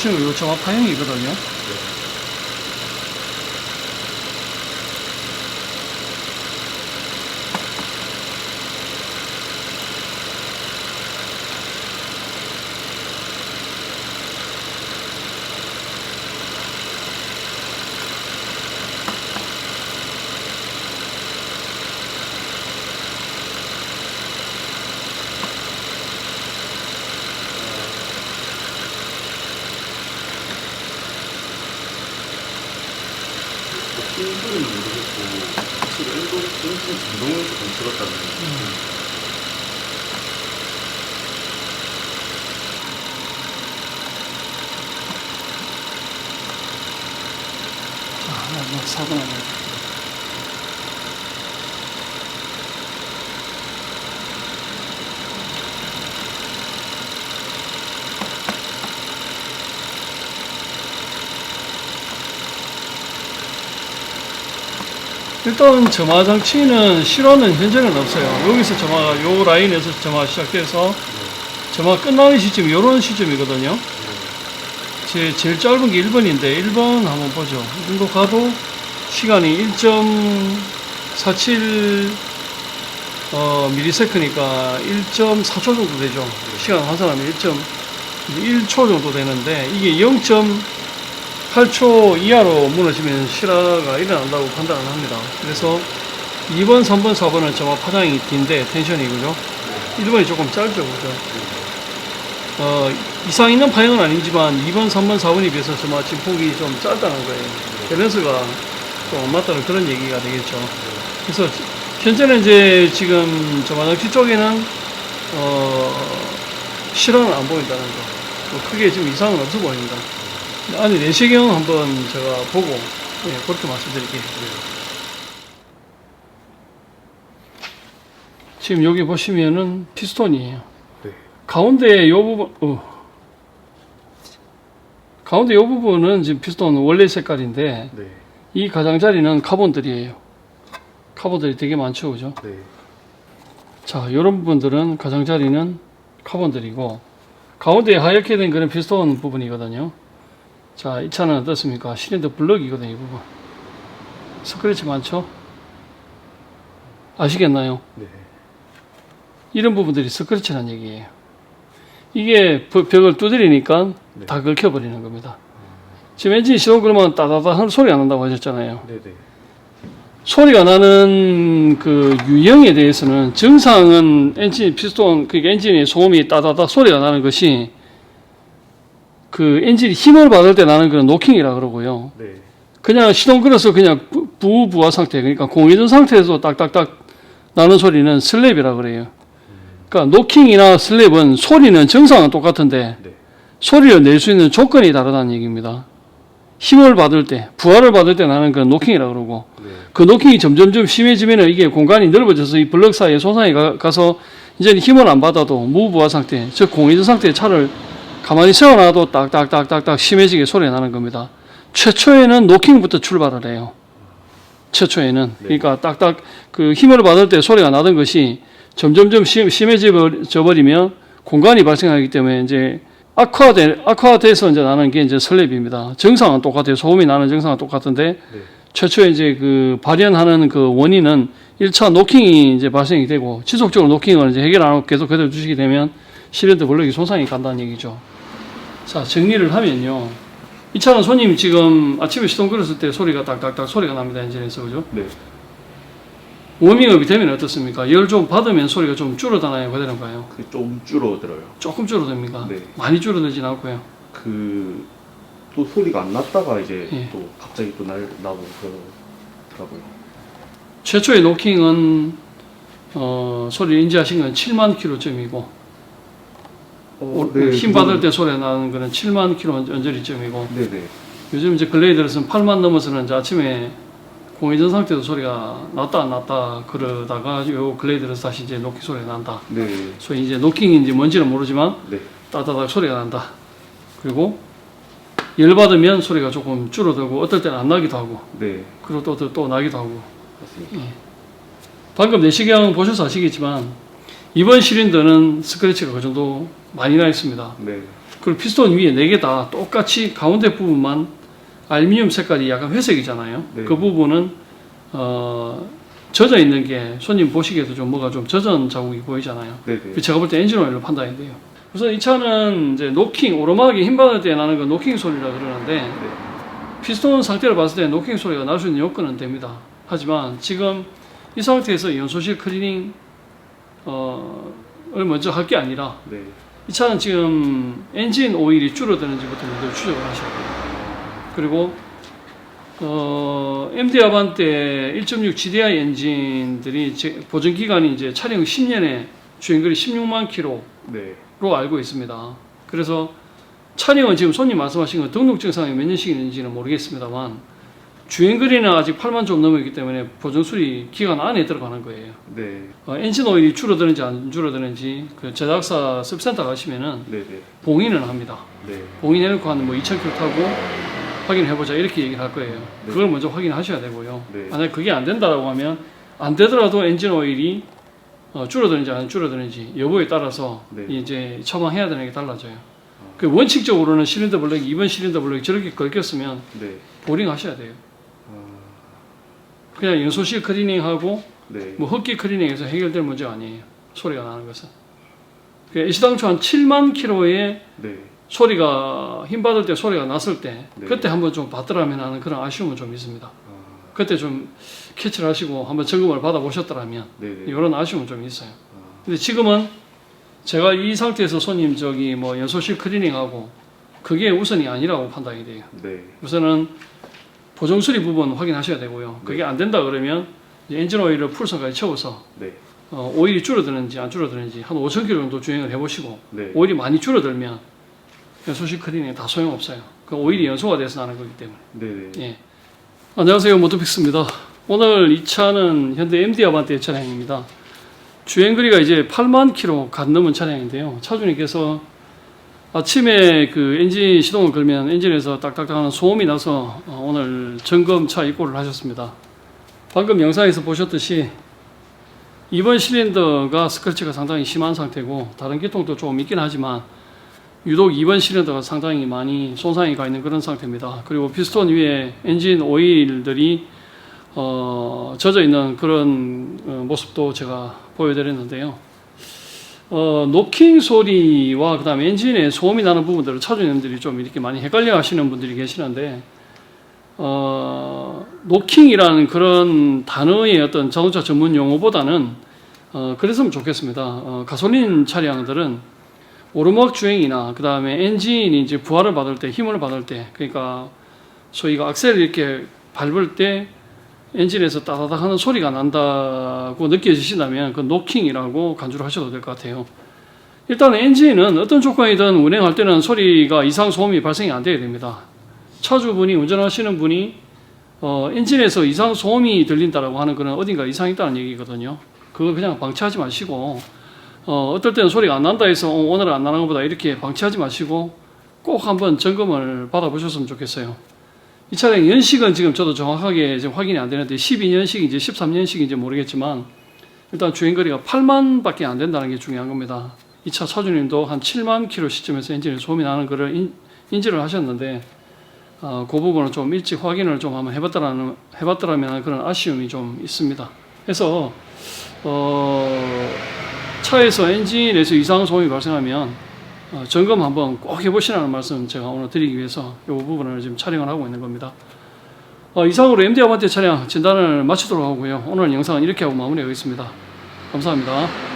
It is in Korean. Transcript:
보시면 이거 점화 파형이거든요. 힘들은 모르겠고 확실히 엔진 진동을 좀 들었다는 자, 마지막 사고 나네요. 일단 점화 장치는 실어는 현재는 없어요. 여기서 점화가 요 라인에서 점화 시작해서 점화 끝나는 시점이 이런 시점이거든요. 제일 짧은 게 1번인데 1번 한번 보죠. 이 정도 가도 시간이 1.47 미리세크니까 1.4초 정도 되죠. 시간 환산하면 1.1초 정도 되는데 이게 0.8초 이하로 무너지면 실화가 일어난다고 판단을 합니다. 그래서 2번, 3번, 4번은 점화 파장이 긴데 텐션이 그죠? 1번이 조금 짧죠, 그죠? 이상 있는 파형은 아니지만 2번, 3번, 4번에 비해서 점화 진폭이 좀 짧다는 거예요. 밸런스가 좀 안 맞다는 그런 얘기가 되겠죠. 그래서 현재는 이제 지금 점화장치 쪽에는 실화는 안 보인다는 거. 뭐 크게 지금 이상은 없어 보입니다. 안에 내시경 한번 제가 보고 그렇게 말씀드릴게요. 지금 여기 보시면은 피스톤이에요. 네. 가운데 요 부분, 가운데 요 부분은 지금 피스톤 원래 색깔인데 네. 이 가장자리는 카본들이에요. 카본들이 되게 많죠, 그죠? 네. 자, 이런 부분들은 가장자리는 카본들이고 가운데 하얗게 된 그런 피스톤 부분이거든요. 자, 이 차는 어떻습니까? 실린더 블럭이거든요, 이 부분. 스크래치 많죠? 아시겠나요? 네. 이런 부분들이 스크래치라는 얘기예요. 이게 벽을 두드리니까 네. 다 긁혀버리는 겁니다. 지금 엔진 시동 걸면 따다다 하는 소리가 난다고 하셨잖아요. 네네. 소리가 나는 그 유형에 대해서는 정상은 엔진 피스톤, 그러니까 엔진의 소음이 따다다 소리가 나는 것이 그 엔진이 힘을 받을 때 나는 그런 노킹이라 그러고요. 네. 그냥 시동 걸어서 그냥 부부하 상태, 그러니까 공회전 상태에서 딱딱딱 나는 소리는 슬랩이라 그래요. 그러니까 노킹이나 슬랩은 소리는 정상은 똑같은데 네. 소리를 낼 수 있는 조건이 다르다는 얘기입니다. 힘을 받을 때, 부하를 받을 때 나는 그런 노킹이라 그러고 네. 그 노킹이 점점점 심해지면 이게 공간이 넓어져서 이 블럭 사이에 손상이 가서 이제는 힘을 안 받아도 무부하 상태, 즉 공회전 상태의 차를 가만히 세워놔도 딱딱딱딱딱 심해지게 소리가 나는 겁니다. 최초에는 노킹부터 출발을 해요. 최초에는. 그러니까 딱딱 그 힘을 받을 때 소리가 나던 것이 점점점 심해져 버리면 공간이 발생하기 때문에 이제 악화돼서 이제 나는 게 이제 슬랩입니다. 정상은 똑같아요. 소음이 나는 정상은 똑같은데 네. 최초에 이제 그 발현하는 그 원인은 1차 노킹이 이제 발생이 되고 지속적으로 노킹을 이제 해결 안 하고 계속 그대로 주시게 되면 실린더 블럭이 손상이 간다는 얘기죠. 자, 정리를 하면요. 이 차는 손님 지금 아침에 시동 걸었을 때 소리가 딱딱딱 소리가 납니다. 엔진에서, 그죠? 네. 워밍업이 되면 어떻습니까? 열 좀 받으면 소리가 좀 줄어드나요? 그대로인가요? 좀 줄어들어요. 조금 줄어듭니까? 네. 많이 줄어들진 않고요. 또 소리가 안 났다가 이제 예. 또 갑자기 또 나고 그러더라고요. 최초의 노킹은 소리를 인지하신 건 7만 킬로쯤이고 네. 힘 받을 때 소리가 나는 거는 7만 킬로 언저리쯤이고 네네. 요즘 이제 근래에 들어서는 8만 넘어서는 이제 아침에 공회전 상태도 소리가 났다 안 났다 그러다가 요 근래에 들어서 다시 이제 노킹 소리가 난다. 네. 소위 이제 노킹인지 뭔지는 모르지만 네. 따다닥 소리가 난다. 그리고 열 받으면 소리가 조금 줄어들고 어떨 때는 안 나기도 하고 네. 그리고 또 나기도 하고. 맞습니다. 방금 내시경 보셔서 아시겠지만 이번 실린더는 스크래치가 그 정도 많이 나 있습니다. 네. 그리고 피스톤 위에 4개 다 똑같이 가운데 부분만 알루미늄 색깔이 약간 회색이잖아요. 네. 그 부분은 젖어 있는 게 손님 보시기에도 좀 뭐가 좀 젖은 자국이 보이잖아요. 네네. 제가 볼 때 엔진 오일로 판단이 돼요. 우선 이 차는 이제 노킹, 오르막이 힘 받을 때 나는 거 노킹 소리라 그러는데 네. 피스톤 상태를 봤을 때 노킹 소리가 날 수 있는 요건은 됩니다. 하지만 지금 이 상태에서 연소실 클리닝 을 먼저 할 게 아니라 네. 이 차는 지금 엔진 오일이 줄어드는지부터 먼저 추적을 하셔야 돼요. 그리고 MD 아반떼 1.6 GDI 엔진들이 보증 기간이 이제 차량 10년에 주행거리 16만 킬로로 네. 알고 있습니다. 그래서 차량은 지금 손님 말씀하신 건 등록 증상이 몇 년씩 있는지는 모르겠습니다만 주행거리는 아직 8만 좀 넘어있기 때문에 보증 수리 기간 안에 들어가는 거예요. 네. 엔진 오일이 줄어드는지 안 줄어드는지 그 제작사 서비스센터 가시면은 네네. 봉인을 합니다. 네. 봉인해놓고 한 뭐 2,000km 타고 확인해보자 이렇게 얘기를 할 거예요. 네. 그걸 먼저 확인하셔야 되고요. 네. 만약 그게 안 된다라고 하면 안 되더라도 엔진 오일이 줄어드는지 안 줄어드는지 여부에 따라서 네. 이제 처방해야 되는 게 달라져요. 그 원칙적으로는 실린더 블랙, 2번 실린더 블랙이 저렇게 걸렸으면 네. 보링 하셔야 돼요. 아, 그냥 연소실 클리닝하고 네. 뭐 흡기 클리닝에서 해결될 문제가 아니에요. 소리가 나는 것은. 애시당초 한 7만 킬로의 네. 소리가 힘 받을 때 소리가 났을 때 네. 그때 한번 좀 받더라면 하는 그런 아쉬움은 좀 있습니다. 아, 그때 좀 캐치를 하시고 한번 점검을 받아 보셨더라면 네네. 이런 아쉬움은 좀 있어요. 아, 근데 지금은 제가 이 상태에서 손님 저기 뭐 연소실 클리닝하고 그게 우선이 아니라고 판단이 돼요. 네. 우선은 보정 수리 부분 확인하셔야 되고요. 그게 네. 안 된다 그러면 이제 엔진 오일을 풀선까지 채워서 네. 오일이 줄어드는지 안 줄어드는지 한 5,000km 정도 주행을 해보시고 네. 오일이 많이 줄어들면 연소실 클리닝 다 소용없어요. 그 오일이 연소가 돼서 나는 거기 때문에. 네네. 예. 안녕하세요, 모토픽스입니다. 오늘 이 차는 현대 MD 아반떼 차량입니다. 주행거리가 이제 8만 킬로 갓 넘은 차량인데요. 차주님께서 아침에 그 엔진 시동을 걸면 엔진에서 딱딱딱 하는 소음이 나서 오늘 점검차 입고를 하셨습니다. 방금 영상에서 보셨듯이 이번 실린더가 스크래치가 상당히 심한 상태고 다른 기통도 조금 있긴 하지만 유독 2번 실린더가 상당히 많이 손상이 가 있는 그런 상태입니다. 그리고 피스톤 위에 엔진 오일들이 젖어 있는 그런 모습도 제가 보여드렸는데요. 노킹 소리와 그 다음에 엔진에 소음이 나는 부분들을 차주님들이 좀 이렇게 많이 헷갈려 하시는 분들이 계시는데 노킹이라는 그런 단어의 어떤 자동차 전문 용어보다는 그랬으면 좋겠습니다. 가솔린 차량들은 오르막 주행이나 그 다음에 엔진이 이제 부하를 받을 때 힘을 받을 때 그러니까 소위가 악셀을 이렇게 밟을 때 엔진에서 따다닥 하는 소리가 난다고 느껴지신다면 그 노킹이라고 간주를 하셔도 될 것 같아요. 일단 엔진은 어떤 조건이든 운행할 때는 소리가 이상 소음이 발생이 안 돼야 됩니다. 차주분이 운전하시는 분이 엔진에서 이상 소음이 들린다라고 하는 그런 어딘가 이상이 있다는 얘기거든요. 그거 그냥 방치하지 마시고 어떨 때는 소리가 안 난다 해서 오늘은 안 나는 것보다 이렇게 방치하지 마시고 꼭 한번 점검을 받아보셨으면 좋겠어요. 이 차량 연식은 지금 저도 정확하게 지금 확인이 안 되는데 12년식인지 13년식인지 모르겠지만 일단 주행거리가 8만 밖에 안 된다는 게 중요한 겁니다. 이 차 차주님도 한 7만 킬로 시점에서 엔진에 소음이 나는 것을 인지를 하셨는데 그 부분은 좀 일찍 확인을 좀 한번 해봤더라면 그런 아쉬움이 좀 있습니다. 그래서 차에서 엔진에서 이상 소음이 발생하면 점검 한번 꼭 해보시라는 말씀 제가 오늘 드리기 위해서 이 부분을 지금 촬영을 하고 있는 겁니다. 이상으로 MD 아반떼 차량 진단을 마치도록 하고요. 오늘 영상은 이렇게 하고 마무리하겠습니다. 감사합니다.